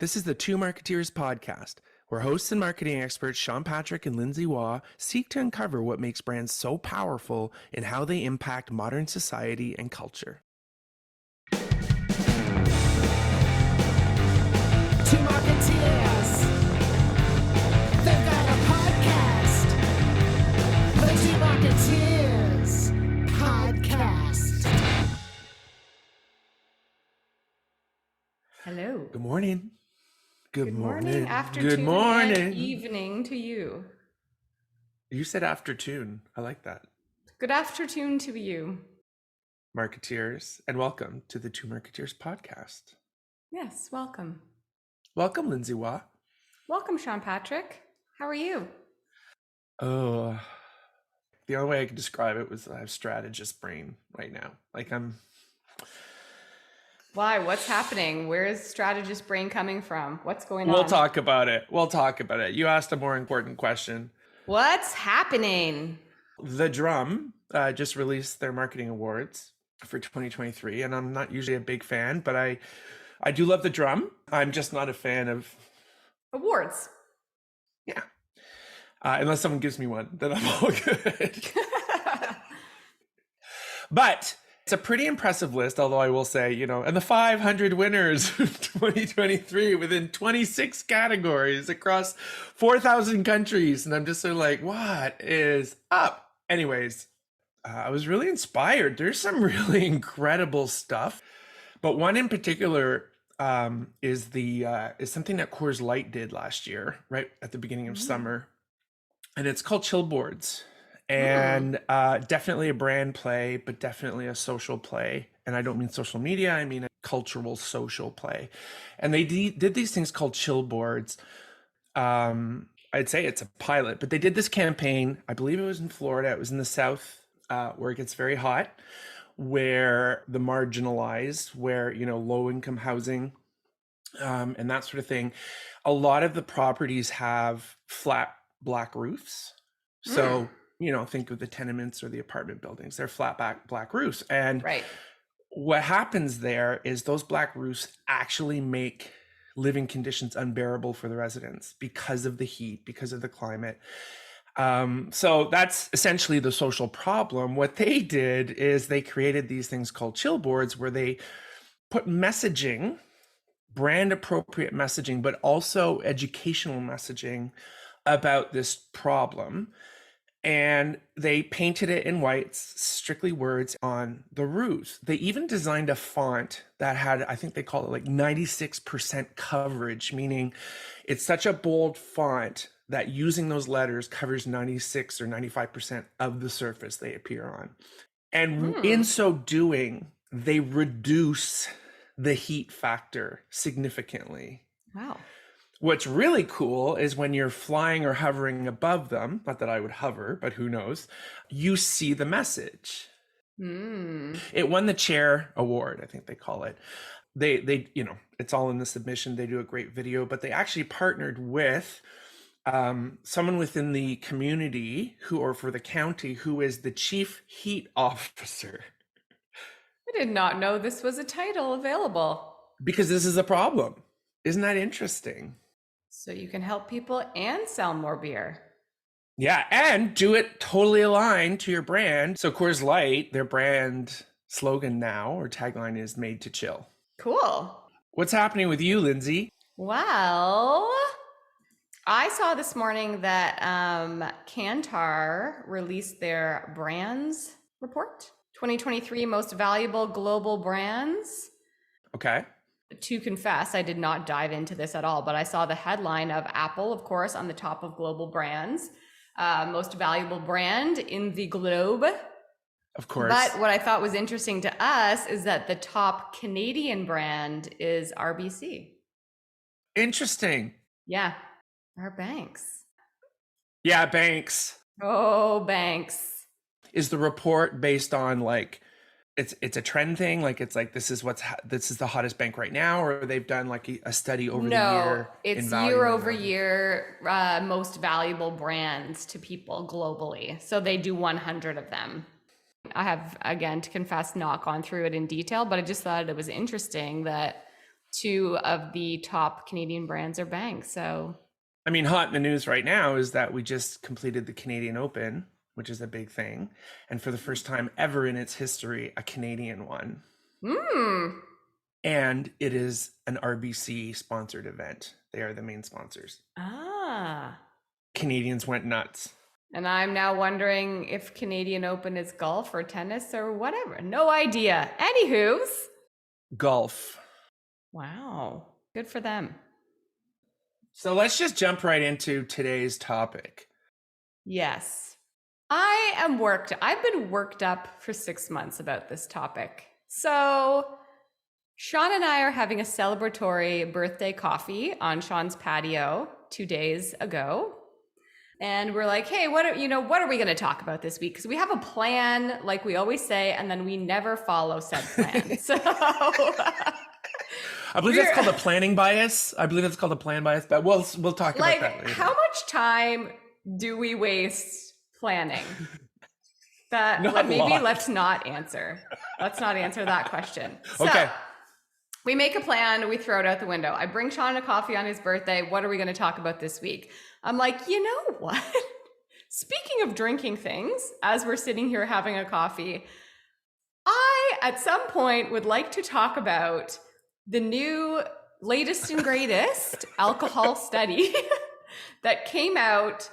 This is the Two Marketeers podcast, where hosts and marketing experts Sean Patrick and Lindsay Waugh seek to uncover what makes brands so powerful and how they impact modern society and culture. Two Marketeers. They've got a podcast. The Two Marketeers podcast. Hello. Good morning. Good morning, afternoon, Good morning. and evening to you. You said afternoon. I like that. Good afternoon to you. Marketeers, and welcome to the Two Marketeers podcast. Yes, welcome. Welcome, Lindsay Waugh. Welcome, Sean Patrick. How are you? Oh, the only way I could describe it was I have strategist brain right now. Why? What's happening? Where is strategist brain coming from? What's going on? We'll talk about it. You asked a more important question. What's happening? The Drum just released their marketing awards for 2023, and I'm not usually a big fan, but I do love The Drum. I'm just not a fan of Awards. Yeah. Unless someone gives me one, then I'm all good. But it's a pretty impressive list, although I will say, and the 500 winners of 2023 within 26 categories across 4,000 countries. And I'm just sort of like, what is up? Anyways, I was really inspired. There's some really incredible stuff. But one in particular is something that Coors Light did last year, right at the beginning of summer. And it's called chill boards. And definitely a brand play, but definitely a social play. And I don't mean social media, I mean a cultural social play. And they did these things called chill boards. I'd say it's a pilot, but they did this campaign. I believe it was in Florida. It was in the South, where it gets very hot, where the marginalized, where, low income housing, and that sort of thing. A lot of the properties have flat black roofs. So, think of the tenements or the apartment buildings. They're flat black roofs. And Right. What happens there is those black roofs actually make living conditions unbearable for the residents because of the heat, because of the climate. So that's essentially the social problem. What they did is they created these things called chill boards, where they put messaging, brand appropriate messaging, but also educational messaging about this problem. And they painted it in white, strictly words, on the roofs. They even designed a font that had, I think they call it like 96% coverage, meaning it's such a bold font that using those letters covers 96 or 95% of the surface they appear on. And in so doing, they reduce the heat factor significantly. Wow. What's really cool is when you're flying or hovering above them, not that I would hover, but who knows, you see the message. It won the Chair Award, I think they call it. They it's all in the submission. They do a great video, but they actually partnered with someone within the community or for the county who is the chief heat officer. I did not know this was a title available. Because this is a problem. Isn't that interesting? So you can help people and sell more beer. Yeah, and do it totally aligned to your brand. So Coors Light, their brand slogan now or tagline is "Made to Chill." Cool. What's happening with you, Lindsay? Well, I saw this morning that Kantar released their brands report, 2023 most valuable global brands. Okay. To confess, I did not dive into this at all, but I saw the headline of Apple, of course, on the top of global brands, most valuable brand in the globe. Of course. But what I thought was interesting to us is that the top Canadian brand is RBC. Interesting. Yeah. Our banks. Yeah, banks. Oh, banks. Is the report based on like it's a trend thing, like it's like this is the hottest bank right now, or they've done like a study over the year? It's year over year most valuable brands to people globally. So they do 100 of them. I have, again, to confess, not gone through it in detail, but I just thought it was interesting that two of the top Canadian brands are banks. So, I mean, hot in the news right now is that we just completed the Canadian Open, which is a big thing. And for the first time ever in its history, a Canadian won. And it is an RBC sponsored event. They are the main sponsors. Canadians went nuts. And I'm now wondering if Canadian Open is golf or tennis or whatever. No idea. Anywho's. Golf. Wow. Good for them. So let's just jump right into today's topic. Yes. I've been worked up for 6 months about this topic. So Sean and I are having a celebratory birthday coffee on Sean's patio 2 days ago. And we're like, hey, what are we going to talk about this week? Because we have a plan, like we always say, and then we never follow said plan. So I believe that's called a planning bias. But we'll talk about that later. How much time do we waste planning? Let's not answer. Let's not answer that question. So, okay. We make a plan, we throw it out the window. I bring Sean a coffee on his birthday. What are we going to talk about this week? I'm like, you know what? Speaking of drinking things, as we're sitting here having a coffee, I, at some point, would like to talk about the new latest and greatest alcohol study that came out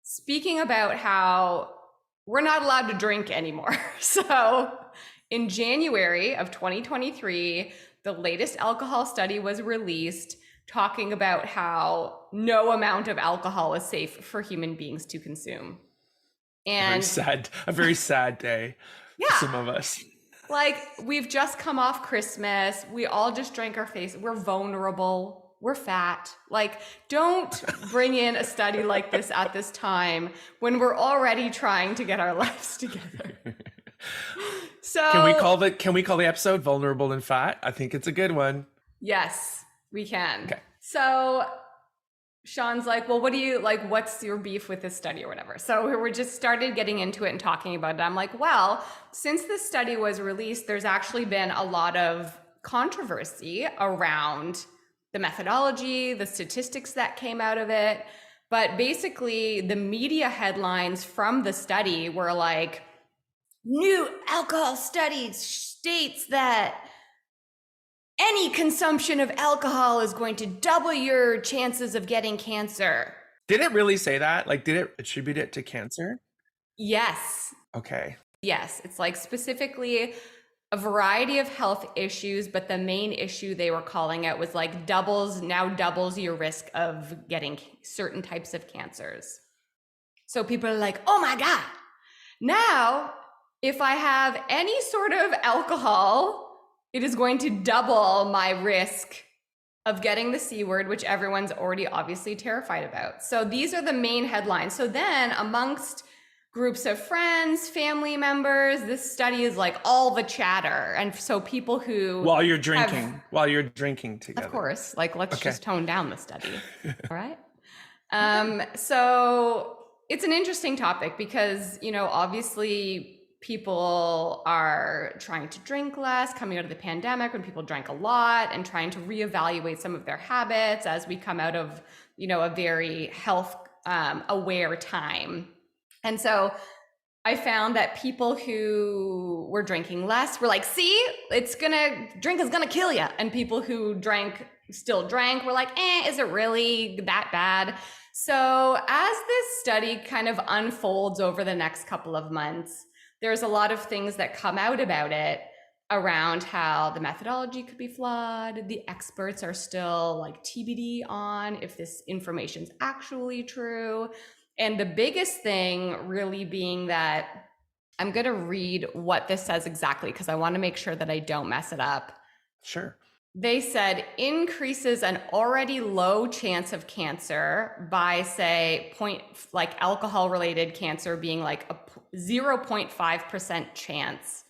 speaking about how we're not allowed to drink anymore. So in January of 2023, the latest alcohol study was released talking about how no amount of alcohol is safe for human beings to consume. And a very sad day for some of us. Like, we've just come off Christmas. We all just drank our face. We're vulnerable. We're fat. Like, don't bring in a study like this at this time when we're already trying to get our lives together. So can we call the episode Vulnerable and Fat? I think it's a good one. Yes, we can. Okay. So Sean's like, well, what's your beef with this study or whatever? So we just started getting into it and talking about it. I'm like, well, since this study was released, there's actually been a lot of controversy around the methodology, the statistics that came out of it. But basically, the media headlines from the study were like, new alcohol study states that any consumption of alcohol is going to double your chances of getting cancer. Did it really say that? Like, did it attribute it to cancer? Yes. Okay. Yes. It's like specifically a variety of health issues, but the main issue they were calling out was like doubles your risk of getting certain types of cancers. So people are like, oh my God, now if I have any sort of alcohol, it is going to double my risk of getting the C word, which everyone's already obviously terrified about. So these are the main headlines. So then amongst groups of friends, family members, this study is like all the chatter. And so people who— while you're drinking together. Of course, like let's just tone down the study. All right. So it's an interesting topic because, obviously people are trying to drink less coming out of the pandemic when people drank a lot and trying to reevaluate some of their habits as we come out of, a very health aware time. And so I found that people who were drinking less were like, see, drink is gonna kill you. And people who still drank were like, is it really that bad? So as this study kind of unfolds over the next couple of months, there's a lot of things that come out about it around how the methodology could be flawed. The experts are still like TBD on if this information's actually true. And the biggest thing really being that I'm going to read what this says exactly because I want to make sure that I don't mess it up. Sure. They said increases an already low chance of cancer by, say, alcohol-related cancer being like a 0.5% chance.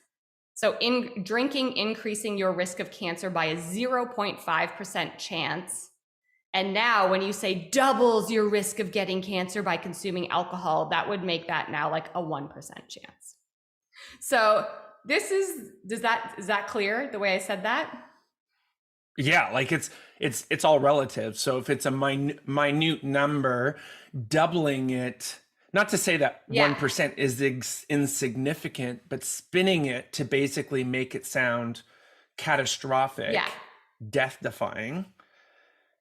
So in drinking, increasing your risk of cancer by a 0.5% chance. And now when you say doubles your risk of getting cancer by consuming alcohol, that would make that now like a 1% chance. So is that clear the way I said that? Yeah, like it's all relative. So if it's a minute number, doubling it, not to say that Yeah. 1% is insignificant, but spinning it to basically make it sound catastrophic, Yeah. death-defying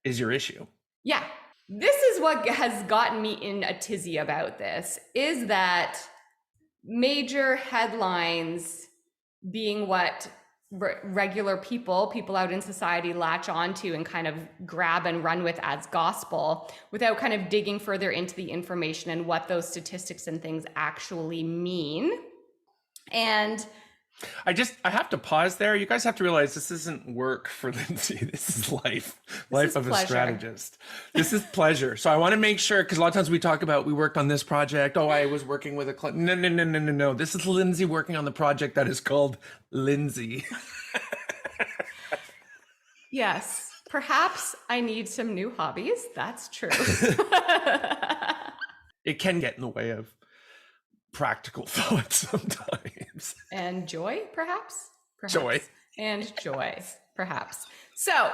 is your issue. Yeah. This is what has gotten me in a tizzy about this, is that major headlines being what regular people out in society latch onto and kind of grab and run with as gospel without kind of digging further into the information and what those statistics and things actually mean. And I have to pause there. You guys have to realize this isn't work for Lindsay. This is life is of pleasure. a strategist. This is pleasure. So I want to make sure, because a lot of times we talk about, we worked on this project. Oh, I was working with a client. No. This is Lindsay working on the project that is called Lindsay. yes, perhaps I need some new hobbies. That's true. It can get in the way of practical thought sometimes. And joy, perhaps? Joy. And joy, perhaps. So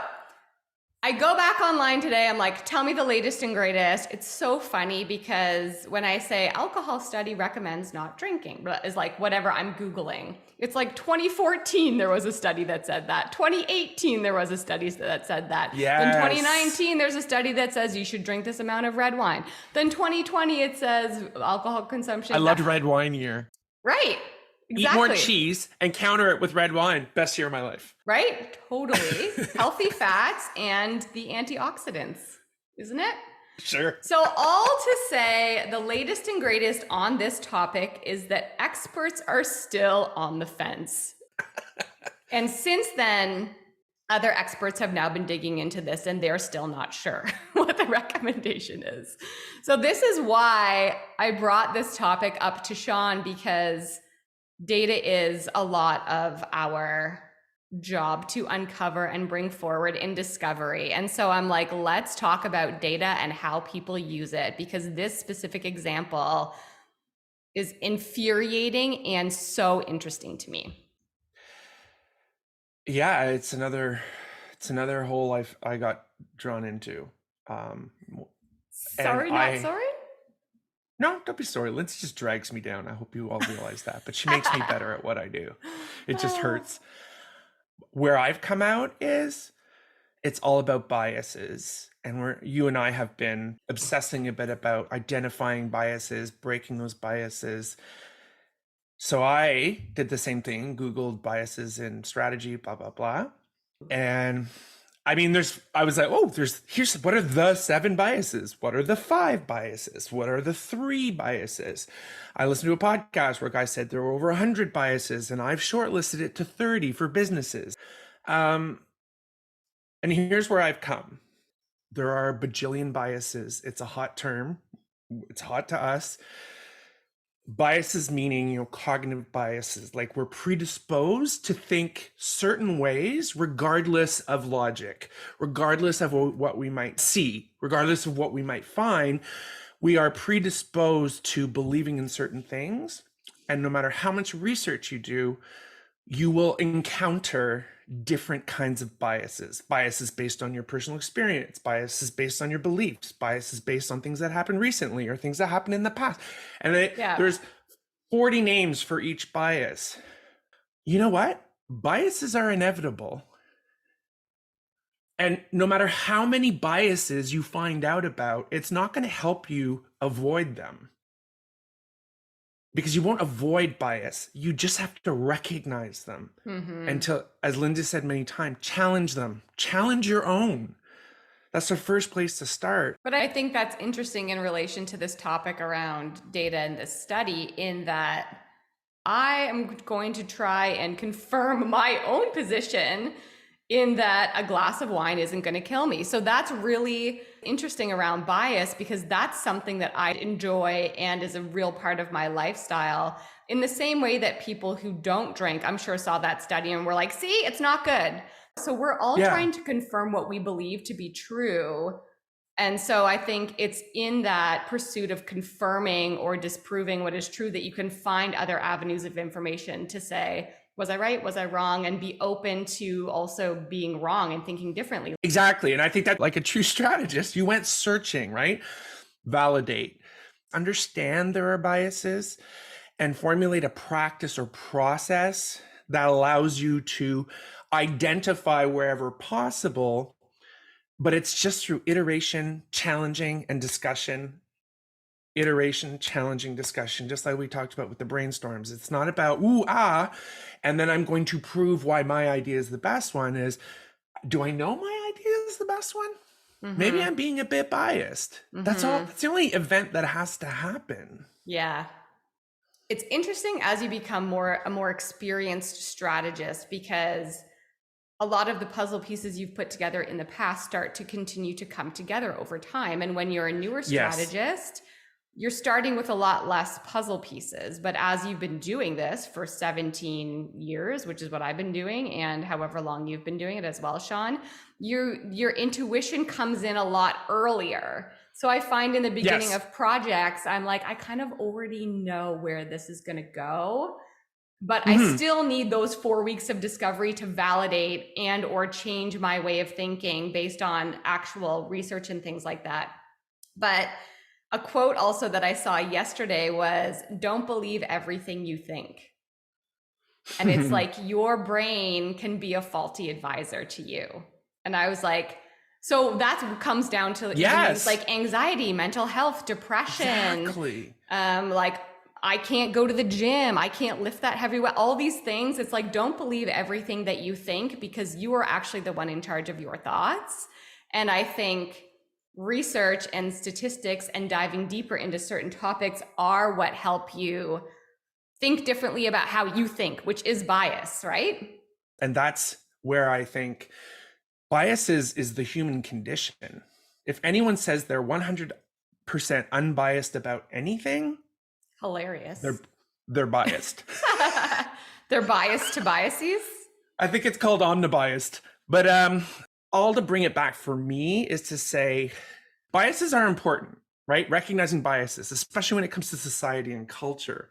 I go back online today. I'm like, tell me the latest and greatest. It's so funny because when I say alcohol study recommends not drinking, but it's like whatever I'm Googling. It's like 2014, there was a study that said that. 2018, there was a study that said that. Yes. Then 2019, there's a study that says you should drink this amount of red wine. Then 2020, it says alcohol consumption. I loved red wine year. Right. Exactly. Eat more cheese and counter it with red wine. Best year of my life. Right? Totally. Healthy fats and the antioxidants, isn't it? Sure. So all to say, the latest and greatest on this topic is that experts are still on the fence. And since then, other experts have now been digging into this and they're still not sure what the recommendation is. So this is why I brought this topic up to Sean, because data is a lot of our job to uncover and bring forward in discovery. And so I'm like, let's talk about data and how people use it, because this specific example is infuriating and so interesting to me. Yeah, it's another hole I got drawn into. Sorry, not sorry? No, don't be sorry. Lindsay just drags me down. I hope you all realize that. But she makes me better at what I do. It just hurts. Where I've come out is it's all about biases. And you and I have been obsessing a bit about identifying biases, breaking those biases. So I did the same thing, Googled biases in strategy, blah, blah, blah. And I mean, I was like, here's what are the 7 biases? What are the 5 biases? What are the 3 biases? I listened to a podcast where a guy said there were over 100 biases, and I've shortlisted it to 30 for businesses. And here's where I've come. There are a bajillion biases. It's a hot term. It's hot to us. Biases meaning, cognitive biases, like we're predisposed to think certain ways, regardless of logic, regardless of what we might see, regardless of what we might find. We are predisposed to believing in certain things. And no matter how much research you do, you will encounter different kinds of biases based on your personal experience, biases based on your beliefs, biases based on things that happened recently or things that happened in the past. And there's 40 names for each bias. You know what? Biases are inevitable. And no matter how many biases you find out about, it's not going to help you avoid them. Because you won't avoid bias. You just have to recognize them. Mm-hmm. And to, as Linda said many times, challenge them. Challenge your own. That's the first place to start. But I think that's interesting in relation to this topic around data and this study, in that I am going to try and confirm my own position in that a glass of wine isn't going to kill me. So that's really interesting around bias, because that's something that I enjoy and is a real part of my lifestyle. In the same way that people who don't drink, I'm sure, saw that study and were like, see, it's not good. So we're all trying to confirm what we believe to be true. And so I think it's in that pursuit of confirming or disproving what is true that you can find other avenues of information to say, Was I right? Was I wrong? And be open to also being wrong and thinking differently. Exactly. And I think that, like a true strategist, you went searching, right? Validate, understand there are biases, and formulate a practice or process that allows you to identify wherever possible. But it's just through iteration, challenging, and discussion. Iteration, challenging, discussion, just like we talked about with the brainstorms. It's not about, ooh, and then I'm going to prove why my idea is the best one. Is, do I know my idea is the best one? Mm-hmm. Maybe I'm being a bit biased. That's all. That's the only event that has to happen. Yeah. It's interesting as you become a more experienced strategist, because a lot of the puzzle pieces you've put together in the past start to continue to come together over time. And when you're a newer strategist, you're starting with a lot less puzzle pieces. But as you've been doing this for 17 years, which is what I've been doing, and however long you've been doing it as well, Sean, your intuition comes in a lot earlier. So I find in the beginning of projects, I'm like, I kind of already know where this is going to go, but I still need those 4 weeks of discovery to validate and or change my way of thinking based on actual research and things like that. But a quote also that I saw yesterday was, don't believe everything you think. And it's like your brain can be a faulty advisor to you. And I was like, so that comes down to things like anxiety, mental health, depression. Exactly. Like, I can't go to the gym. I can't lift that heavy weight. All these things. It's like, don't believe everything that you think, because you are actually the one in charge of your thoughts. And I think research and statistics and diving deeper into certain topics are what help you think differently about how you think, which is bias, right? And that's where I think bias is the human condition. If anyone says they're 100% unbiased about anything, hilarious. They're biased. They're biased to biases. I think it's called omnibiased. But all to bring it back for me is to say biases are important, right? Recognizing biases, especially when it comes to society and culture.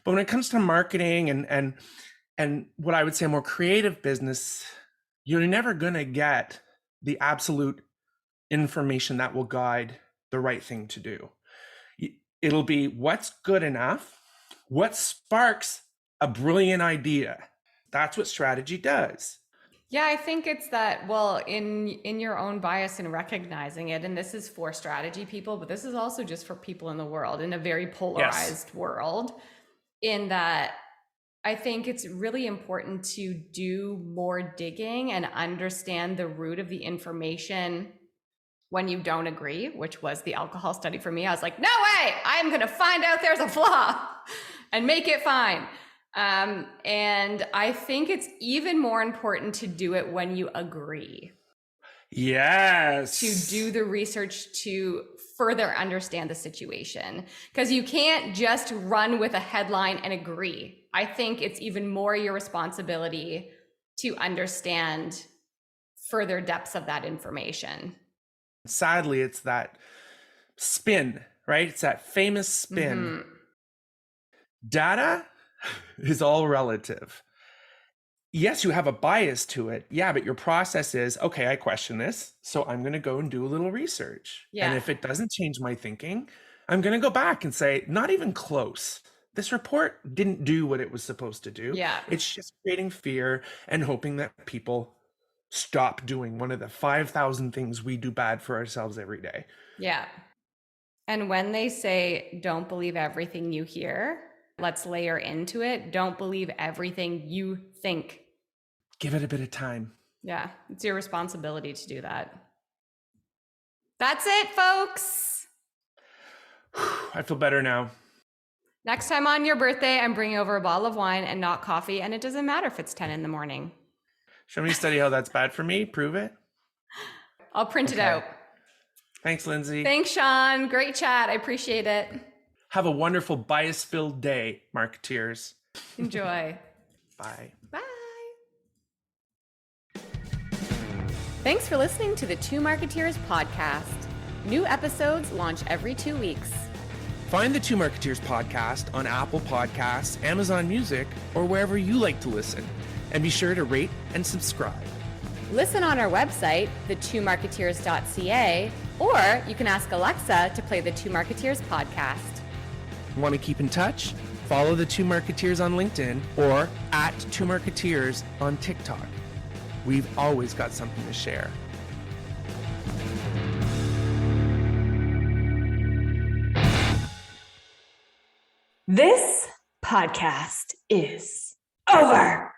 But when it comes to marketing and what I would say more creative business, you're never going to get the absolute information that will guide the right thing to do. It'll be what's good enough, what sparks a brilliant idea. That's what strategy does. Yeah, I think it's that, well, in your own bias and recognizing it, and this is for strategy people, but this is also just for people in the world, in a very polarized world, in that I think it's really important to do more digging and understand the root of the information when you don't agree, which was the alcohol study for me. I was like, no way, I'm going to find out there's a flaw and make it fine. And I think it's even more important to do it when you agree. Yes. To do the research to further understand the situation. Because you can't just run with a headline and agree. I think it's even more your responsibility to understand further depths of that information. Sadly, it's that spin, right? It's that famous spin. Mm-hmm. Data is all relative. Yes, you have a bias to it. Yeah, but your process is, okay, I question this, so I'm going to go and do a little research. Yeah. And if it doesn't change my thinking, I'm going to go back and say, not even close. This report didn't do what it was supposed to do. Yeah. It's just creating fear and hoping that people stop doing one of the 5,000 things we do bad for ourselves every day. Yeah. And when they say, don't believe everything you hear, let's layer into it. Don't believe everything you think. Give it a bit of time. Yeah, it's your responsibility to do that. That's it, folks. I feel better now. Next time on your birthday, I'm bringing over a bottle of wine and not coffee, and it doesn't matter if it's 10 in the morning. Show me study how that's bad for me. Prove it. I'll print it out. Thanks, Lindsay. Thanks, Sean. Great chat. I appreciate it. Have a wonderful bias-filled day, marketeers. Enjoy. Bye. Bye. Thanks for listening to the Two Marketeers podcast. New episodes launch every 2 weeks. Find the Two Marketeers podcast on Apple Podcasts, Amazon Music, or wherever you like to listen. And be sure to rate and subscribe. Listen on our website, the2marketeers.ca, or you can ask Alexa to play the Two Marketeers podcast. Want to keep in touch? Follow the Two Marketeers on LinkedIn or at Two Marketeers on TikTok. We've always got something to share. This podcast is over.